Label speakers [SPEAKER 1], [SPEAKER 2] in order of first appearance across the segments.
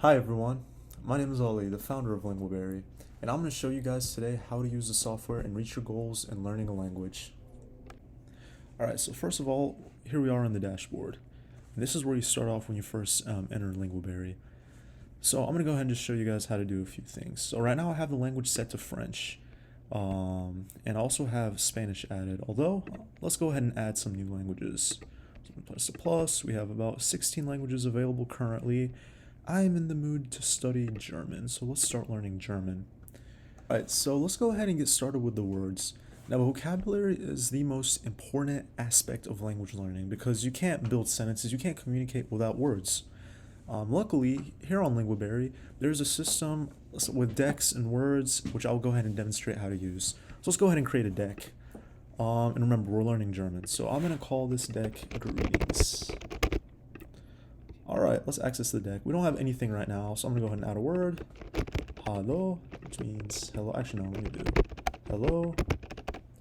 [SPEAKER 1] Hi everyone, my name is Ali, the founder of LinguaBerry, and I'm going to show you guys today how to use the software and reach your goals in learning a language. Alright, so first of all, here we are on the dashboard. And this is where you start off when you first enter LinguaBerry. So I'm going to go ahead and just show you guys how to do a few things. So right now I have the language set to French, and I also have Spanish added, although let's go ahead and add some new languages. So plus to plus, we have about 16 languages available currently. I'm in the mood to study German, so let's start learning German. Alright, so let's go ahead and get started with the words. Now, vocabulary is the most important aspect of language learning because you can't build sentences, you can't communicate without words. Luckily, here on LinguaBerry, there's a system with decks and words, which I'll go ahead and demonstrate how to use. So let's go ahead and create a deck. And remember, we're learning German, so I'm going to call this deck Greetings. Alright, let's access the deck. We don't have anything right now, so I'm going to go ahead and add a word. Hallo, which means hello. Actually, no, let me do hello,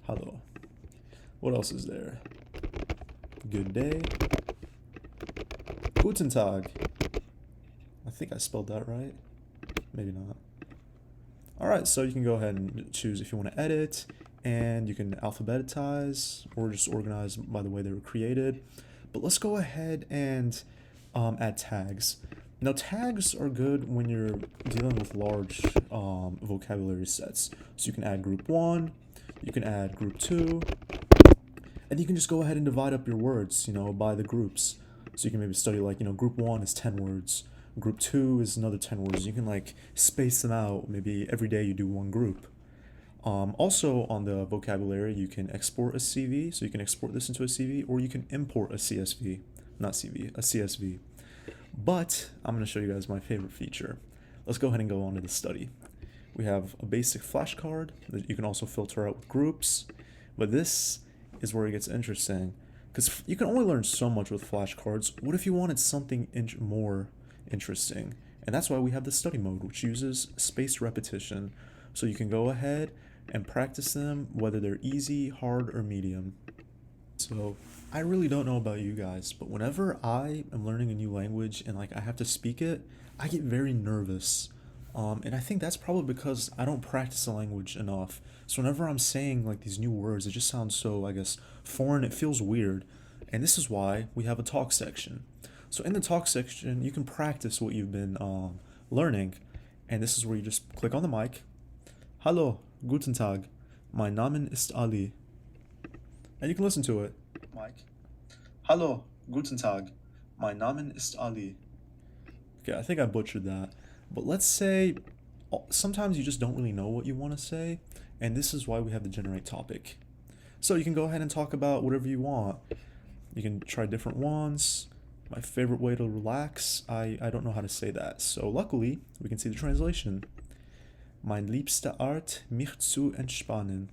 [SPEAKER 1] hello. What else is there? Good day. Guten Tag. I think I spelled that right. Maybe not. Alright, so you can go ahead and choose if you want to edit, and you can alphabetize or just organize by the way they were created. But let's go ahead and add tags. Now, tags are good when you're dealing with large vocabulary sets. So you can add group 1, you can add group 2, and you can just go ahead and divide up your words, by the groups. So you can maybe study like, group 1 is 10 words, group 2 is another 10 words. You can space them out. Maybe every day you do one group. Also on the vocabulary, you can export a CV, so you can export this into a CV, or you can import a CSV. Not CV, a CSV. But I'm going to show you guys my favorite feature. Let's go ahead and go on to the study. We have a basic flashcard that you can also filter out with groups. But this is where it gets interesting, because you can only learn so much with flashcards. What if you wanted something more interesting? And that's why we have the study mode, which uses spaced repetition. So you can go ahead and practice them, whether they're easy, hard, or medium. So I really don't know about you guys, but whenever I am learning a new language and I have to speak it, I get very nervous. And I think that's probably because I don't practice the language enough. So whenever I'm saying these new words, it just sounds so, I guess, foreign. It feels weird. And this is why we have a talk section. So in the talk section, you can practice what you've been learning. And this is where you just click on the mic. Hallo, guten Tag. Mein Name ist Ali. And you can listen to it. Mike. Hallo, guten Tag. Mein Name ist Ali. Okay, I think I butchered that. But let's say sometimes you just don't really know what you want to say, and this is why we have the generate topic. So you can go ahead and talk about whatever you want. You can try different ones. My favorite way to relax, I don't know how to say that. So luckily, we can see the translation. Mein liebste Art, mich zu entspannen.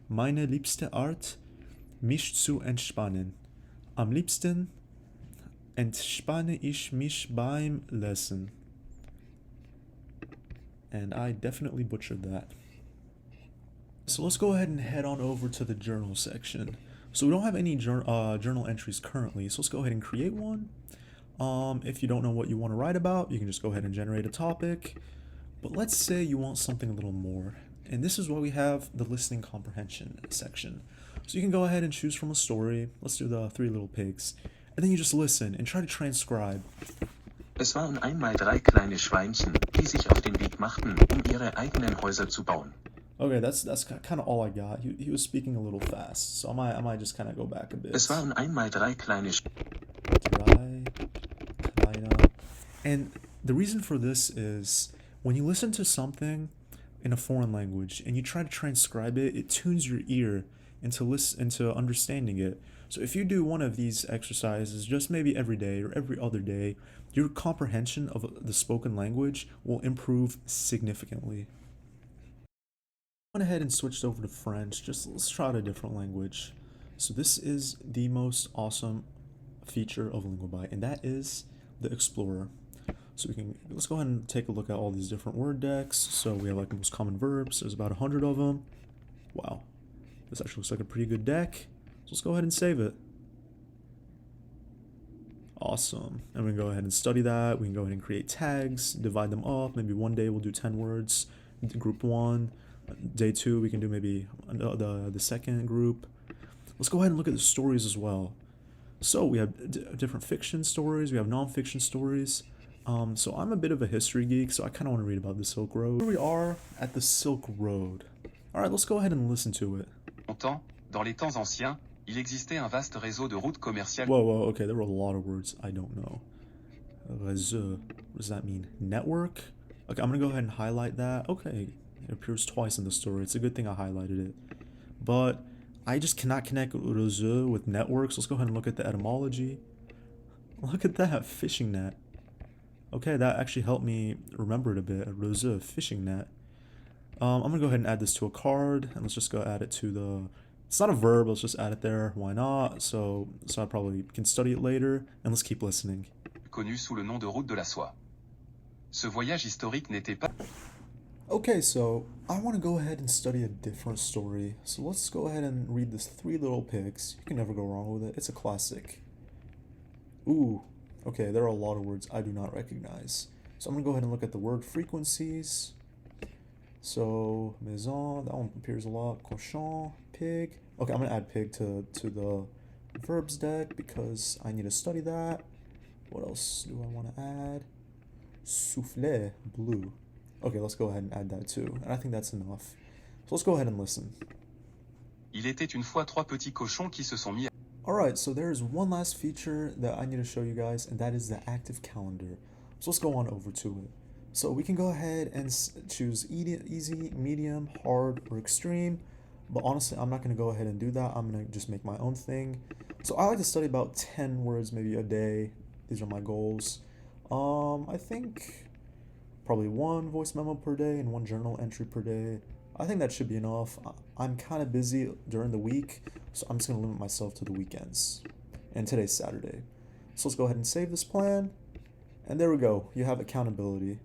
[SPEAKER 1] Meine liebste Art, mich zu entspannen. Am liebsten entspanne ich mich beim Lesen. And I definitely butchered that. So let's go ahead and head on over to the journal section. So we don't have any journal entries currently, so let's go ahead and create one. If you don't know what you want to write about, you can just go ahead and generate a topic. But let's say you want something a little more. And this is why we have the listening comprehension section. So you can go ahead and choose from a story. Let's do the 3 Little Pigs. And then you just listen and try to transcribe.
[SPEAKER 2] Es waren einmal 3 kleine Schweinchen, die sich auf den Weg machten, ihre eigenen Häuser zu bauen.
[SPEAKER 1] Okay, that's kind of all I got. He was speaking a little fast, so I might just kind of go back a bit.
[SPEAKER 2] Es waren einmal 3 kleine
[SPEAKER 1] And the reason for this is when you listen to something in a foreign language and you try to transcribe it, it tunes your ear into understanding it. So if you do one of these exercises just maybe every day or every other day, your comprehension of the spoken language will improve significantly. I went ahead and switched over to French. Let's try out a different language. So this is the most awesome feature of LinguaBerry, and that is the Explorer. So let's go ahead and take a look at all these different word decks. So we have the most common verbs. There's about 100 of them. Wow, this actually looks like a pretty good deck. So let's go ahead and save it. Awesome. And we can go ahead and study that. We can go ahead and create tags, divide them up. Maybe one day we'll do 10 words, group 1. Day 2 we can do maybe the second group. Let's go ahead and look at the stories as well. So we have different fiction stories, we have non-fiction stories. So I'm a bit of a history geek, so I kind of want to read about the Silk Road. Here we are at the Silk Road. Alright, let's go ahead and listen to it.
[SPEAKER 2] Longtemps, dans les temps anciens, il existait un vaste réseau de routes commerciales.
[SPEAKER 1] Whoa, okay, there were a lot of words I don't know. Réseau, what does that mean? Network? Okay, I'm gonna go ahead and highlight that. Okay, it appears twice in the story. It's a good thing I highlighted it. But I just cannot connect réseau with networks. Let's go ahead and look at the etymology. Look at that, fishing net. Okay, that actually helped me remember it a bit. Réseau, fishing net. I'm gonna go ahead and add this to a card, and let's just go add it to the... It's not a verb, let's just add it there. Why not? So I probably can study it later, and let's keep listening.
[SPEAKER 2] Connu sous le nom de route de la soie. Ce voyage historique n'était pas...
[SPEAKER 1] Okay, so I want to go ahead and study a different story. So let's go ahead and read this Three Little Pigs. You can never go wrong with it. It's a classic. Ooh, okay, there are a lot of words I do not recognize. So I'm going to go ahead and look at the word frequencies. So, maison, that one appears a lot. Cochon, pig. Okay, I'm going to add pig to the verbs deck because I need to study that. What else do I want to add? Soufflé, blue. Okay, let's go ahead and add that too. And I think that's enough. So let's go ahead and listen.
[SPEAKER 2] Il était une fois 3 petits cochons qui se sont mis à...
[SPEAKER 1] Alright, so there's one last feature that I need to show you guys, and that is the active calendar. So let's go on over to it. So we can go ahead and choose easy, medium, hard, or extreme. But honestly, I'm not going to go ahead and do that. I'm going to just make my own thing. So I like to study about 10 words maybe a day. These are my goals. I think probably 1 voice memo per day and 1 journal entry per day. I think that should be enough. I'm kind of busy during the week, so I'm just going to limit myself to the weekends. And today's Saturday. So let's go ahead and save this plan. And there we go. You have accountability.